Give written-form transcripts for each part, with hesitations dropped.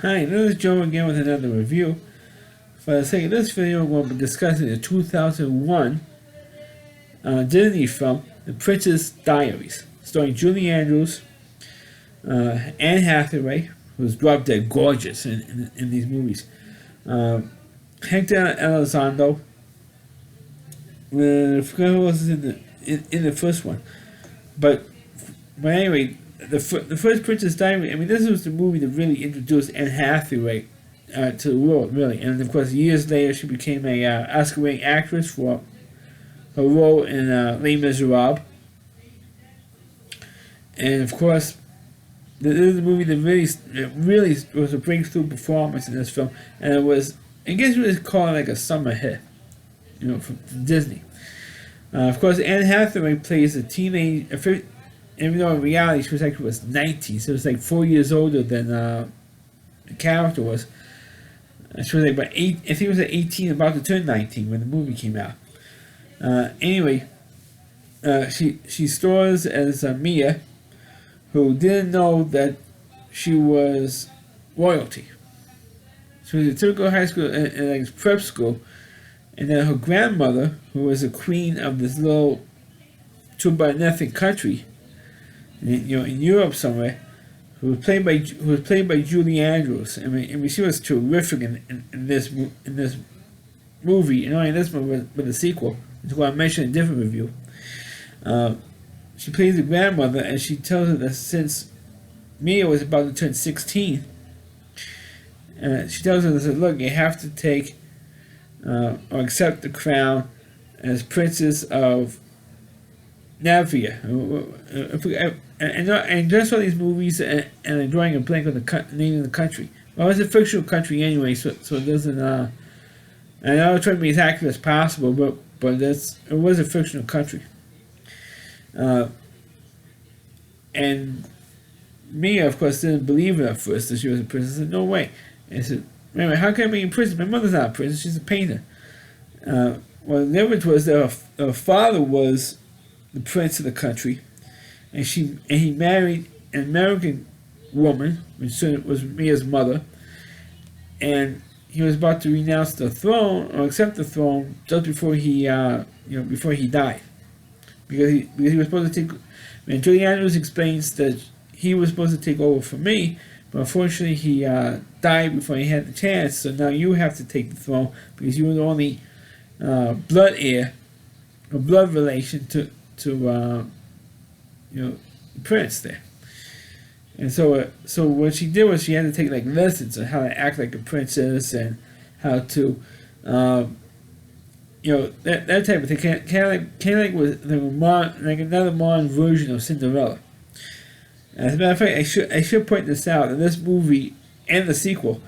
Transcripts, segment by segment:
Hi, this is Joe again with another review. For the sake of this video, we'll be discussing the 2001 Disney film, The Princess Diaries, starring Julie Andrews, Anne Hathaway, who's drop dead gorgeous in these movies, Hector Elizondo, I forgot who was in the first one, but anyway, the first Princess Diaries. I mean, this was the movie that really introduced Anne Hathaway to the world, really. And of course, years later, she became a Oscar-winning actress for her role in Les Miserables. And of course, this is a movie that really was a breakthrough performance in this film, and it was, I guess, you would call it like a summer hit, from Disney. Of course, Anne Hathaway plays a teenage. Even though in reality she was 19, so it was like 4 years older than the character was. She was like about 8. I think it was like 18, about to turn 19 when the movie came out. Anyway, she stars as Mia, who didn't know that she was royalty. She was a typical high school, like prep school, and then her grandmother, who was a queen of this little two-by-nothing country, in Europe somewhere, who was played by Julie Andrews. I mean, she was terrific in this movie, and not in this one, but the sequel, which I mentioned in a different review. She plays the grandmother, and she tells her that since Mia was about to turn 16, she tells her that, look, you have to take or accept the crown as Princess of Navia. And just all these movies, and I'm drawing a blank on the name of the country. Well, it's a fictional country anyway, so it doesn't. And I was trying to be as accurate as possible, but it was a fictional country. And Mia, of course, didn't believe it at first that she was a princess. I said, no way. And I said, anyway, how can I be a princess? My mother's not a princess; she's a painter. Well, the difference was that her father was the prince of the country, and he married an American woman, which was Mia's mother, and he was about to renounce the throne or accept the throne just before he before he died, because he was supposed to take. And Julie Andrews explains that he was supposed to take over for me, but unfortunately he died before he had the chance. So now you have to take the throne because you were the only blood heir, or blood relation to the prince there. And so what she did was she had to take like lessons on how to act like a princess and how to that type of thing, kind of like with like another modern version of Cinderella. As a matter of fact, I should point this out, that this movie and the sequel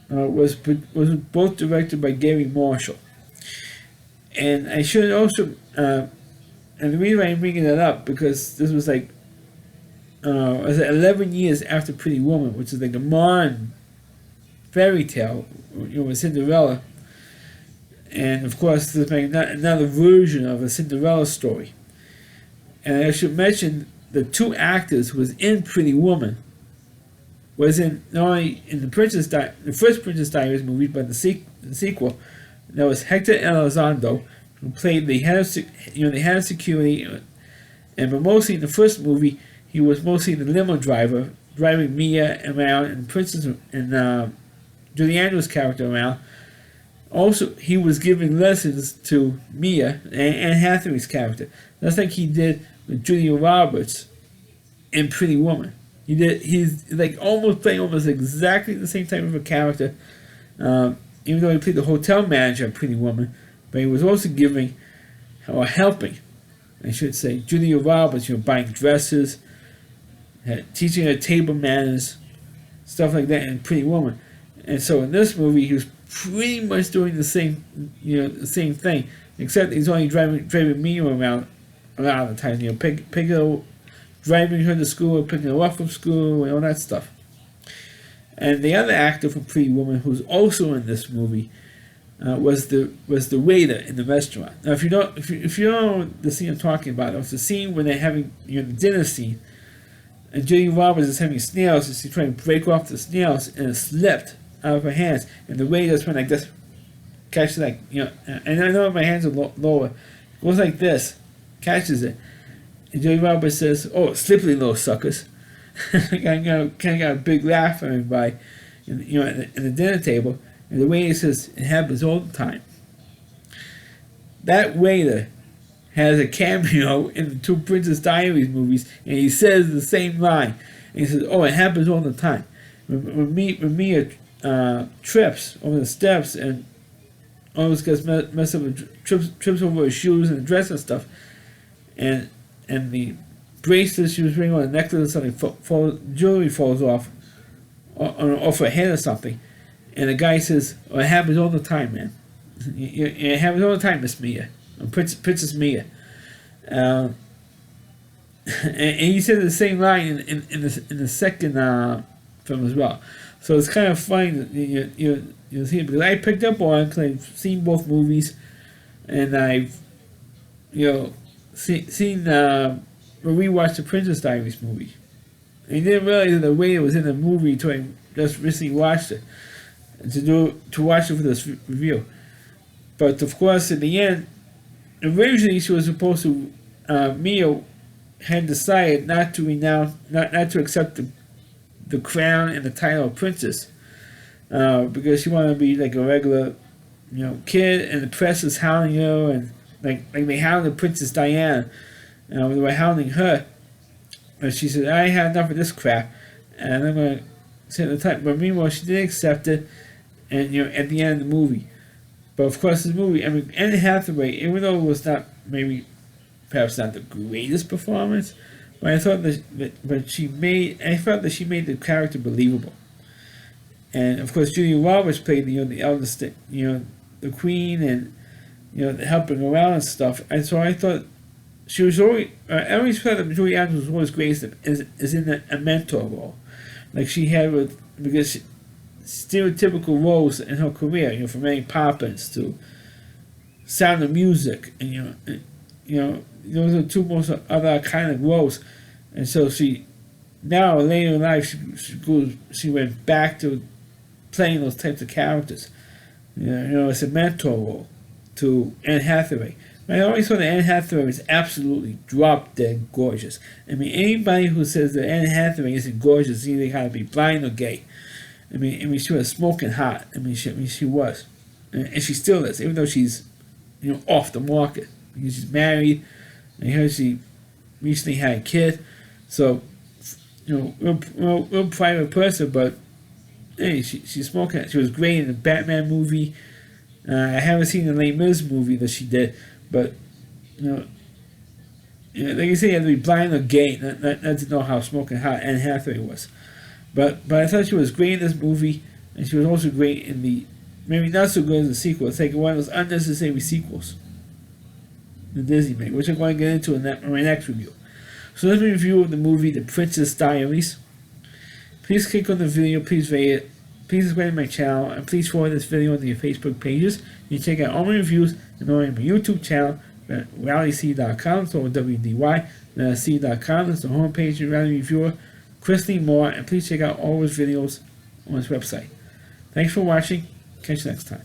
was both directed by Gary Marshall. And I should also and the reason why I'm bringing that up, because this was like, was 11 years after Pretty Woman, which is like a modern fairy tale, with Cinderella. And of course, there's like another version of a Cinderella story. And I should mention the two actors who was in Pretty Woman was in not only in the first Princess Diaries movie, but the sequel. That was Hector Elizondo, who played the head of security, but mostly in the first movie he was mostly the limo driver, driving Mia around and Princess and Julie Andrews' character around. Also, he was giving lessons to Mia and Anne Hathaway's character. That's like he did with Julia Roberts in Pretty Woman. He's like almost playing almost exactly the same type of a character, even though he played the hotel manager in Pretty Woman. But he was also giving, or helping, I should say, Julia Roberts, buying dresses, teaching her table manners, stuff like that in Pretty Woman. And so in this movie, he was pretty much doing the same thing, except he's only driving Mia around a lot of the time, picking her, driving her to school, picking her up from school, and all that stuff. And the other actor from Pretty Woman, who's also in this movie, was the waiter in the restaurant. Now, if you don't know the scene I'm talking about, it was the scene when they're having the dinner scene, and Julia Roberts is having snails, and she's trying to break off the snails, and it slipped out of her hands, and the way just went like this, catches like, and I know my hands are lower, it goes like this, catches it, and Julia Roberts says, "Oh, slippery little suckers." kind of got a big laugh from everybody, at the dinner table, and the waiter says, "It happens all the time." That waiter has a cameo in the two Princess Diaries movies, and he says the same line. And he says, "Oh, it happens all the time." When Mia trips over the steps and almost gets messed up, trips over her shoes and dress and stuff, and the bracelet she was wearing on the necklace or something, jewelry falls off her head or something, and the guy says, "Oh, it happens all the time, man. It happens all the time, Miss Mia, Princess Mia." And he said the same line in the second film as well. So it's kind of funny that you see it, because I picked up on it because I've seen both movies, and I've seen rewatched the Princess Diaries movie. I didn't realize that the way it was in the movie until I just recently watched it to watch it for this review. But of course, in the end, originally she was supposed to. Mia had decided not to accept the crown and the title of princess, because she wanted to be like a regular, kid, and the press was hounding her, and like they hounded Princess Diana, they were hounding her, and she said, "I had enough of this crap, and I'm gonna sit the title." But meanwhile, she did accept it, and at the end of the movie. But of course, this movie, Anne Hathaway, even though it was perhaps not the greatest performance, but I thought I felt that she made the character believable. And of course, Julia Roberts played the eldest, the queen, and helping around and stuff. And so I thought she was always. I always felt that Julia Roberts was always great as in a mentor role, like she had because stereotypical roles in her career, from Mary Poppins to Sound of Music, and those are the two most other kind of roles. And so now later in life, she went back to playing those types of characters. It's a mentor role to Anne Hathaway. I always thought that Anne Hathaway was absolutely drop dead gorgeous. Anybody who says that Anne Hathaway isn't gorgeous either got to be blind or gay. She was smoking hot. She was, and she still is, even though she's, off the market because she's married. I heard she recently had a kid, so real private person. But hey, she's smoking. She was great in the Batman movie. I haven't seen the Les Mis movie that she did, but like you say, you have to be blind or gay not to know how smoking hot Anne Hathaway was. But I thought she was great in this movie, and she was also great in the maybe not so good as the sequel. It's like one of those unnecessary sequels the Disney made, which I'm going to get into in my next review. So let's review the movie The Princess Diaries. Please click on the video, please rate it, please subscribe to my channel, and please forward this video on your Facebook pages. You can check out all my reviews and on my YouTube channel at rallyc.com, so WDY, C.com. That's the homepage of Rally Reviewer, Chris Lee Moore, and please check out all his videos on his website. Thanks for watching. Catch you next time.